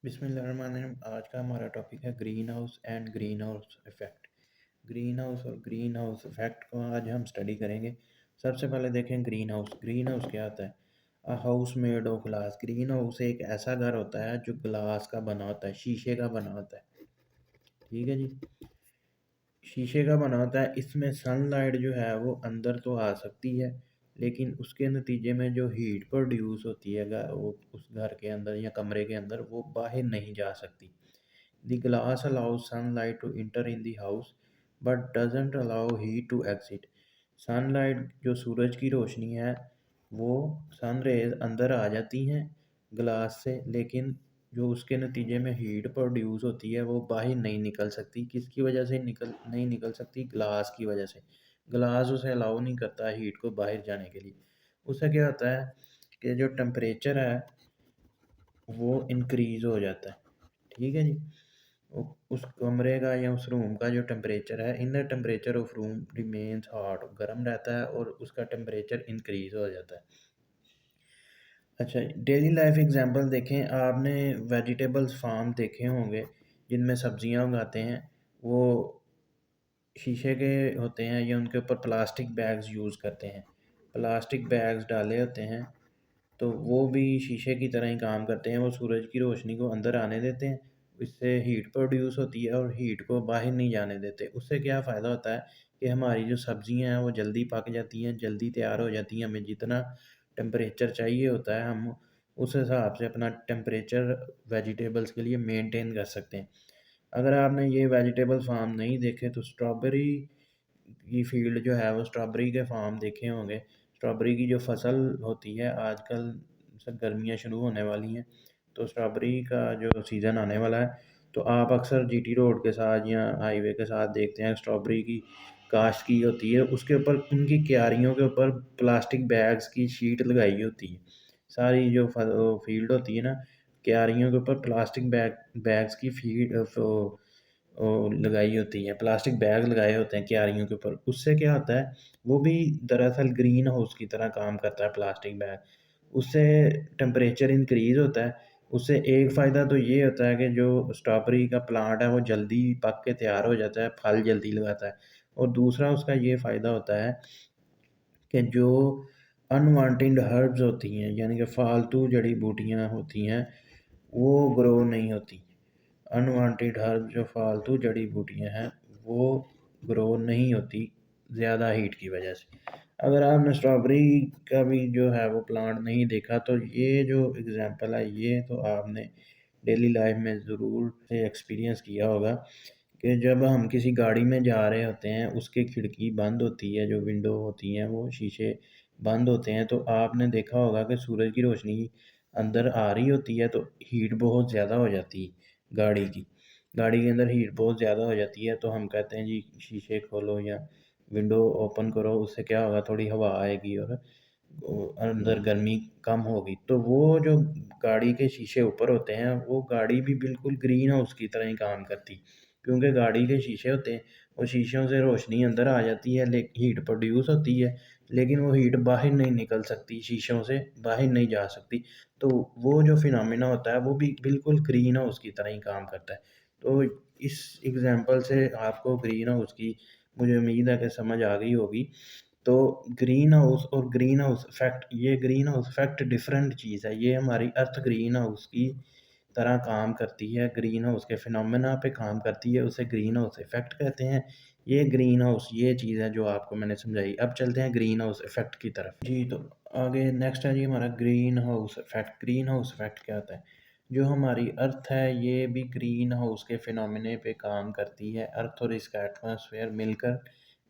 बिस्मिल्लाहिर्रहमानिर्रहीम। आज का हमारा टॉपिक है green house and green house effect. Green house और ग्रीन हाउस इफ़ेक्ट को आज हम स्टडी करेंगे। सबसे पहले देखें ग्रीन हाउस। ग्रीन हाउस क्या होता है? A house made of glass. Green house एक ऐसा घर होता है जो ग्लास का बना होता है, शीशे का बना होता है। ठीक है जी, शीशे का बना होता है। इसमें सनलाइट जो है वो अंदर तो आ सकती है, लेकिन उसके नतीजे में जो हीट प्रोड्यूस होती है वो उस घर के अंदर या कमरे के अंदर वो बाहर नहीं जा सकती। The glass allows sunlight to enter in the house but doesn't allow heat to exit. Sunlight जो सूरज की रोशनी है वो सन रेज अंदर आ जाती हैं ग्लास से, लेकिन जो उसके नतीजे में हीट प्रोड्यूस होती है वो बाहर नहीं निकल सकती। किसकी वजह से नहीं निकल सकती? ग्लास की वजह से। ग्लास उसे अलाउ नहीं करता हीट को बाहर जाने के लिए। उससे क्या होता है कि जो टेम्परेचर है वो इंक्रीज़ हो जाता है। ठीक है जी, उस कमरे का या उस रूम का जो टेम्परेचर है, inner temperature of room remains hot, गर्म रहता है और उसका टेम्परेचर इंक्रीज़ हो जाता है। अच्छा, डेली लाइफ एग्जांपल देखें। आपने वेजिटेबल्स फार्म देखे होंगे जिनमें सब्जियां उगाते हैं, वो शीशे के होते हैं या उनके ऊपर प्लास्टिक बैग्स यूज़ करते हैं। प्लास्टिक बैग्स डाले होते हैं तो वो भी शीशे की तरह ही काम करते हैं। वो सूरज की रोशनी को अंदर आने देते हैं, इससे हीट प्रोड्यूस होती है और हीट को बाहर नहीं जाने देते। उससे क्या फ़ायदा होता है कि हमारी जो सब्जियां हैं वो जल्दी पक जाती हैं, जल्दी तैयार हो जाती हैं। हमें जितना टेम्परेचर चाहिए होता है हम उस हिसाब से अपना टेम्परेचर वेजिटेबल्स के लिए मेंटेन कर सकते हैं। अगर आपने ये वेजिटेबल फार्म नहीं देखे तो स्ट्रॉबेरी की फील्ड जो है वो स्ट्रॉबेरी के फार्म देखे होंगे। स्ट्रॉबेरी की जो फसल होती है आजकल सब गर्मियाँ शुरू होने वाली हैं, तो स्ट्रॉबेरी का जो सीज़न आने वाला है, तो आप अक्सर जीटी रोड के साथ या हाईवे के साथ देखते हैं स्ट्रॉबेरी की काश्त की होती है। उसके ऊपर उनकी क्यारियों के ऊपर प्लास्टिक बैग्स की शीट लगाई होती है। सारी जो फील्ड होती है ना, क्यारियों के ऊपर प्लास्टिक बैग्स की फीड लगाई होती है, प्लास्टिक बैग लगाए होते हैं क्यारियों के ऊपर। उससे क्या होता है, वो भी दरअसल ग्रीन हाउस की तरह काम करता है प्लास्टिक बैग। उससे टेम्परेचर इंक्रीज़ होता है। उससे एक फ़ायदा तो ये होता है कि जो स्ट्रॉबेरी का प्लांट है वो जल्दी पक के तैयार हो जाता है, फल जल्दी लगाता है। और दूसरा उसका ये फ़ायदा होता है कि जो अनवांटेड हर्ब्स होती हैं, यानी कि फालतू जड़ी बूटियाँ होती हैं, वो ग्रो नहीं होती। अनवांटेड हर्ब जो फालतू जड़ी बूटियाँ हैं वो ग्रो नहीं होती ज़्यादा हीट की वजह से। अगर आपने स्ट्रॉबेरी का भी जो है वो प्लांट नहीं देखा तो ये जो एग्ज़ाम्पल है ये तो आपने डेली लाइफ में ज़रूर से एक्सपीरियंस किया होगा कि जब हम किसी गाड़ी में जा रहे होते हैं, उसकी खिड़की बंद होती है, जो विंडो होती हैं वो शीशे बंद होते हैं, तो आपने देखा होगा कि सूरज की रोशनी अंदर आ रही होती है तो हीट बहुत ज़्यादा हो जाती है गाड़ी की। गाड़ी के अंदर हीट बहुत ज़्यादा हो जाती है तो हम कहते हैं जी शीशे खोलो या विंडो ओपन करो, उससे क्या होगा थोड़ी हवा आएगी और अंदर गर्मी कम होगी। तो वो जो गाड़ी के शीशे ऊपर होते हैं वो गाड़ी भी बिल्कुल ग्रीन हाउस की तरह ही काम करती, क्योंकि गाड़ी के शीशे होते हैं, वो शीशों से रोशनी अंदर आ जाती है, हीट प्रोड्यूस होती है, लेकिन वो हीट बाहर नहीं निकल सकती, शीशों से बाहर नहीं जा सकती। तो वो जो फिनोमिना होता है वो भी बिल्कुल ग्रीन हाउस की तरह ही काम करता है। तो इस एग्जांपल से आपको ग्रीन हाउस की मुझे उम्मीद है कि समझ आ गई होगी। तो ग्रीन हाउस और ग्रीन हाउस इफ़ेक्ट, ये ग्रीन हाउस इफ़ेक्ट डिफरेंट चीज़ है। ये हमारी अर्थ ग्रीन हाउस की तरह काम करती है, ग्रीन हाउस के फिनोमेना पे काम करती है, उसे ग्रीन हाउस इफ़ेक्ट कहते हैं। ये ग्रीन हाउस ये चीज़ है जो आपको मैंने समझाई। अब चलते हैं ग्रीन हाउस इफ़ेक्ट की तरफ। जी, तो आगे नेक्स्ट है जी हमारा green house effect. Green house effect क्या होता है? जो हमारी अर्थ है ये भी ग्रीन हाउस के फिनोमिने पे काम करती है। अर्थ और इसका एटमॉस्फेयर मिलकर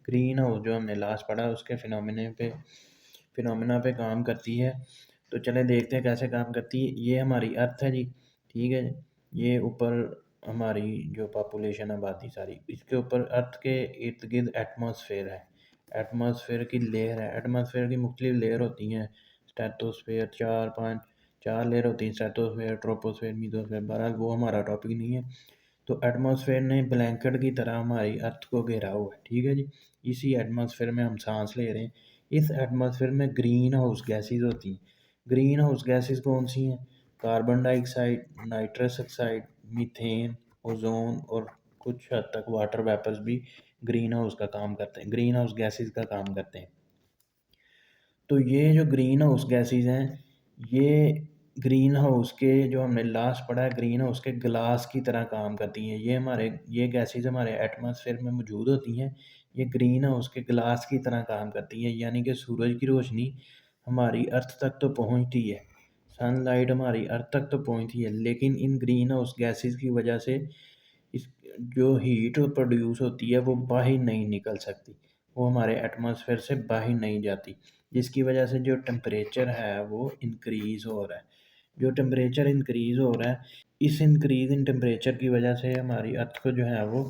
ग्रीन हाउस जो हमने लास्ट पढ़ा उसके फिनोमिना पे काम करती है। तो चले देखते हैं कैसे काम करती है। ये हमारी अर्थ है जी, ठीक है। ये ऊपर हमारी जो पॉपुलेशन आबादी सारी, इसके ऊपर अर्थ के इर्द गिर्द एटमॉस्फेयर है, एटमॉस्फेयर की लेयर है। एटमॉस्फेयर की मुख्तलिफ लेयर होती हैं, स्ट्रेटोस्फेयर, चार लेयर होती हैं, स्ट्रेटोस्फेयर, ट्रोपोस्फेयर, मीजोस्फेयर। बहरहाल वो हमारा टॉपिक नहीं है। तो एटमॉस्फेयर ने ब्लैंकेट की तरह हमारी अर्थ को घेरा हुआ है, ठीक है जी। इसी एटमॉस्फेयर में हम सांस ले रहे हैं। इस एटमॉस्फेयर में ग्रीन हाउस गैसेस होती हैं। ग्रीन हाउस गैसेस कौन सी हैं? Carbon dioxide, nitrous oxide, methane, ozone और कुछ हद तक वाटर वेपर्स भी ग्रीन हाउस का काम करते हैं, ग्रीन हाउस गैसेस का काम करते हैं। तो ये जो ग्रीन हाउस गैसेस हैं, ये ग्रीन हाउस के जो हमने लास्ट पढ़ा है, ग्रीन हाउस के ग्लास की तरह काम करती हैं। ये गैसेस हमारे एटमॉस्फेयर में मौजूद होती हैं। ये ग्रीन हाउस के ग्लास की तरह काम करती हैं, यानी कि सूरज की रोशनी हमारी अर्थ तक तो पहुंचती है, सनलाइट हमारी अर्थ तक तो पहुंचती है, लेकिन इन ग्रीन हाउस गैसेस की वजह से इस जो हीट प्रोड्यूस होती है वो बाहर नहीं निकल सकती, वो हमारे एटमॉस्फेयर से बाहर नहीं जाती, जिसकी वजह से जो टेम्परेचर है वो इंक्रीज़ हो रहा है। जो टेम्परेचर इंक्रीज़ हो रहा है, इस इंक्रीज इन टेम्परेचर की वजह से हमारी अर्थ को जो है वो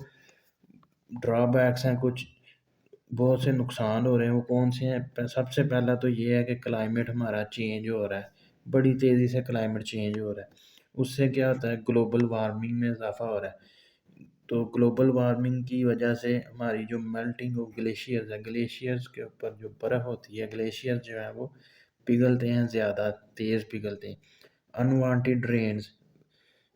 ड्रॉबैक्स हैं, कुछ बहुत से नुकसान हो रहे हैं। वो कौन से हैं? सबसे पहला तो ये है कि क्लाइमेट हमारा चेंज हो रहा है, बड़ी तेज़ी से क्लाइमेट चेंज हो रहा है। उससे क्या होता है, ग्लोबल वार्मिंग में इजाफा हो रहा है। तो ग्लोबल वार्मिंग की वजह से हमारी जो मेल्टिंग ऑफ ग्लेशियर्स है, ग्लेशियर्स के ऊपर जो बर्फ़ होती है, ग्लेशियर्स जो है वो पिघलते हैं, ज़्यादा तेज़ पिघलते हैं। अनवांटेड रेन्स,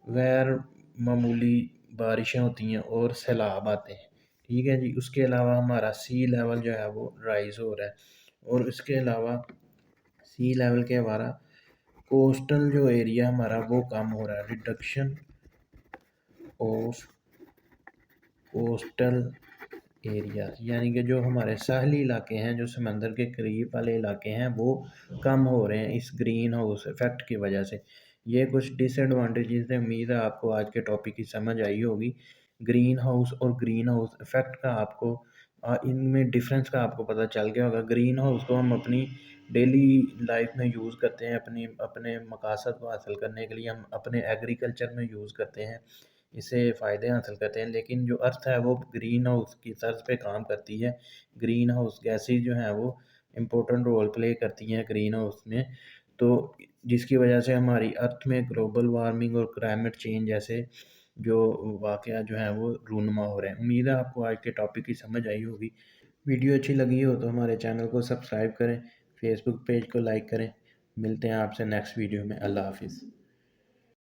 गैर मामूली बारिशें होती हैं और सैलाब आते हैं। ठीक है जी। उसके अलावा हमारा सी लेवल जो है वो राइज़ हो रहा है, और इसके अलावा सी लेवल के हमारा कोस्टल जो एरिया हमारा वो कम हो रहा है, रिडक्शन ऑफ कोस्टल एरिया, यानी कि जो हमारे साहली इलाके हैं, जो समंदर के करीब वाले इलाके हैं, वो कम हो रहे हैं इस ग्रीन हाउस इफेक्ट की वजह से। ये कुछ डिसएडवांटेजेस हैं। उम्मीद है आपको आज के टॉपिक की समझ आई होगी। ग्रीन हाउस और ग्रीन हाउस इफेक्ट का आपको इनमें डिफरेंस का आपको पता चल गया होगा। ग्रीन हाउस को हम अपनी डेली लाइफ में यूज़ करते हैं, अपनी अपने मकासद को हासिल करने के लिए हम अपने एग्रीकल्चर में यूज़ करते हैं, इससे फ़ायदे हासिल करते हैं। लेकिन जो अर्थ है वो ग्रीन हाउस की तर्ज पे काम करती है। ग्रीन हाउस गैसेज जो हैं वो इम्पोर्टेंट रोल प्ले करती हैं ग्रीन हाउस में। तो जिसकी वजह से हमारी अर्थ में ग्लोबल वार्मिंग और क्लाइमेट चेंज जैसे जो वाक़या जो हैं वो रूनुमा हो रहे हैं। उम्मीद है आपको आज के टॉपिक की समझ आई होगी। वीडियो अच्छी लगी हो तो हमारे चैनल को सब्सक्राइब करें, फेसबुक पेज को लाइक करें। मिलते हैं आपसे नेक्स्ट वीडियो में। अल्लाह हाफ़िज़।